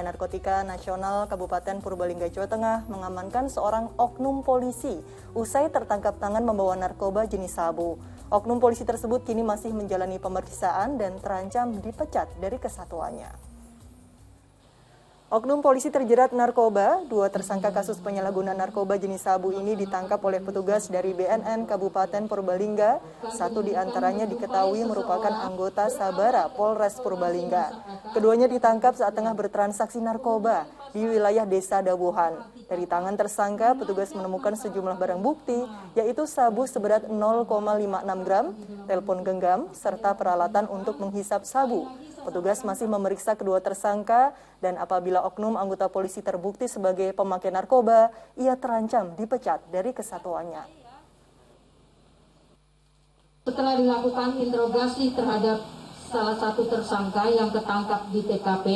Narkotika Nasional Kabupaten Purbalingga, Jawa Tengah mengamankan seorang oknum polisi usai tertangkap tangan membawa narkoba jenis sabu. Oknum polisi tersebut kini masih menjalani pemeriksaan dan terancam dipecat dari kesatuannya. Oknum polisi terjerat narkoba, 2 tersangka kasus penyalahgunaan narkoba jenis sabu ini ditangkap oleh petugas dari BNN Kabupaten Purbalingga. 1 diantaranya diketahui merupakan anggota Sabara Polres Purbalingga. Keduanya ditangkap saat tengah bertransaksi narkoba di wilayah Desa Dabuhan. Dari tangan tersangka, petugas menemukan sejumlah barang bukti, yaitu sabu seberat 0,56 gram, telepon genggam, serta peralatan untuk menghisap sabu. Petugas masih memeriksa kedua tersangka dan apabila oknum anggota polisi terbukti sebagai pemakai narkoba, ia terancam dipecat dari kesatuannya. Setelah dilakukan interogasi terhadap salah satu tersangka yang ketangkap di TKP,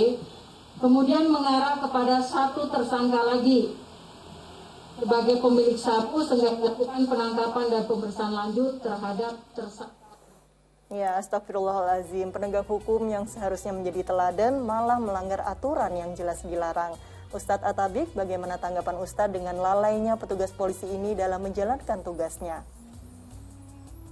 kemudian mengarah kepada 1 tersangka lagi sebagai pemilik sabu sehingga dilakukan penangkapan dan pemeriksaan lanjut terhadap tersangka. Ya, astagfirullahaladzim, penegak hukum yang seharusnya menjadi teladan malah melanggar aturan yang jelas dilarang. Ustadz Atabik, bagaimana tanggapan Ustadz dengan lalainya petugas polisi ini dalam menjalankan tugasnya?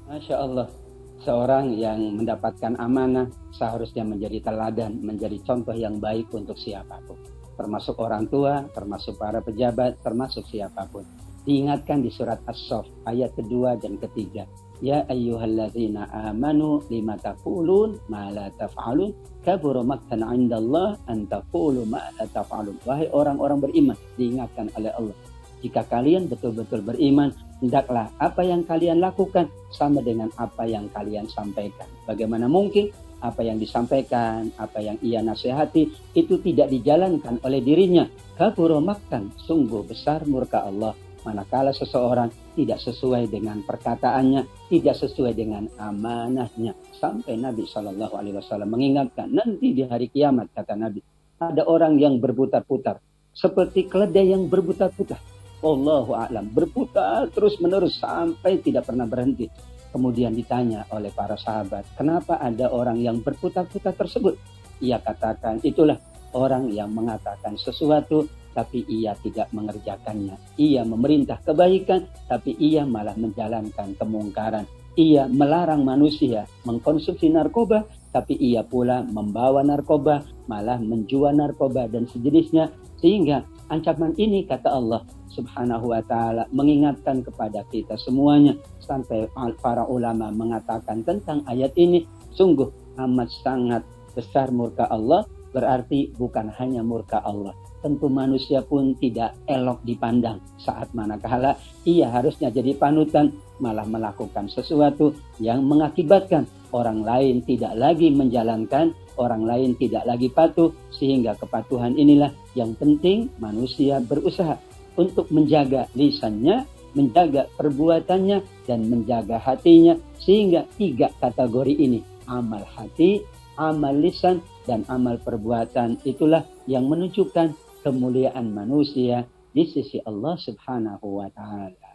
Masya Allah, seorang yang mendapatkan amanah seharusnya menjadi teladan, menjadi contoh yang baik untuk siapapun. Termasuk orang tua, termasuk para pejabat, termasuk siapapun. Diingatkan di surat As-Saff ayat kedua dan ketiga. Ya ayyuhalladzina amanu lima taqulun ma la taf'alun kabura maqtan 'indallah an taqulu ma la taf'alun. Wahai orang-orang beriman, diingatkan oleh Allah, jika kalian betul-betul beriman, hendaklah apa yang kalian lakukan sama dengan apa yang kalian sampaikan. Bagaimana mungkin apa yang disampaikan, apa yang ia nasihati itu tidak dijalankan oleh dirinya? Kabura maqtan, sungguh besar murka Allah manakala seseorang tidak sesuai dengan perkataannya, tidak sesuai dengan amanahnya. Sampai Nabi SAW mengingatkan, nanti di hari kiamat, kata Nabi, ada orang yang berputar-putar seperti keledai yang berputar-putar. Wallahu a'lam, berputar terus-menerus sampai tidak pernah berhenti. Kemudian ditanya oleh para sahabat, kenapa ada orang yang berputar-putar tersebut? Ia katakan, itulah orang yang mengatakan sesuatu tapi ia tidak mengerjakannya. Ia memerintah kebaikan, tapi ia malah menjalankan kemungkaran. Ia melarang manusia mengkonsumsi narkoba, tapi ia pula membawa narkoba, malah menjual narkoba dan sejenisnya. Sehingga ancaman ini, kata Allah Subhanahu wa ta'ala, mengingatkan kepada kita semuanya. Sampai para ulama mengatakan tentang ayat ini, sungguh amat sangat besar murka Allah, berarti bukan hanya murka Allah. Tentu manusia pun tidak elok dipandang saat manakala ia harusnya jadi panutan, malah melakukan sesuatu yang mengakibatkan orang lain tidak lagi menjalankan, orang lain tidak lagi patuh, sehingga kepatuhan inilah yang penting manusia berusaha untuk menjaga lisannya, menjaga perbuatannya, dan menjaga hatinya, sehingga 3 kategori ini, amal hati, amal lisan, dan amal perbuatan, itulah yang menunjukkan kemuliaan manusia di sisi Allah Subhanahu wa ta'ala.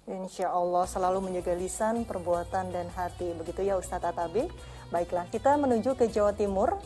Insya Allah selalu menjaga lisan, perbuatan, dan hati. Begitu ya Ustadz Atabik. Baiklah, kita menuju ke Jawa Timur.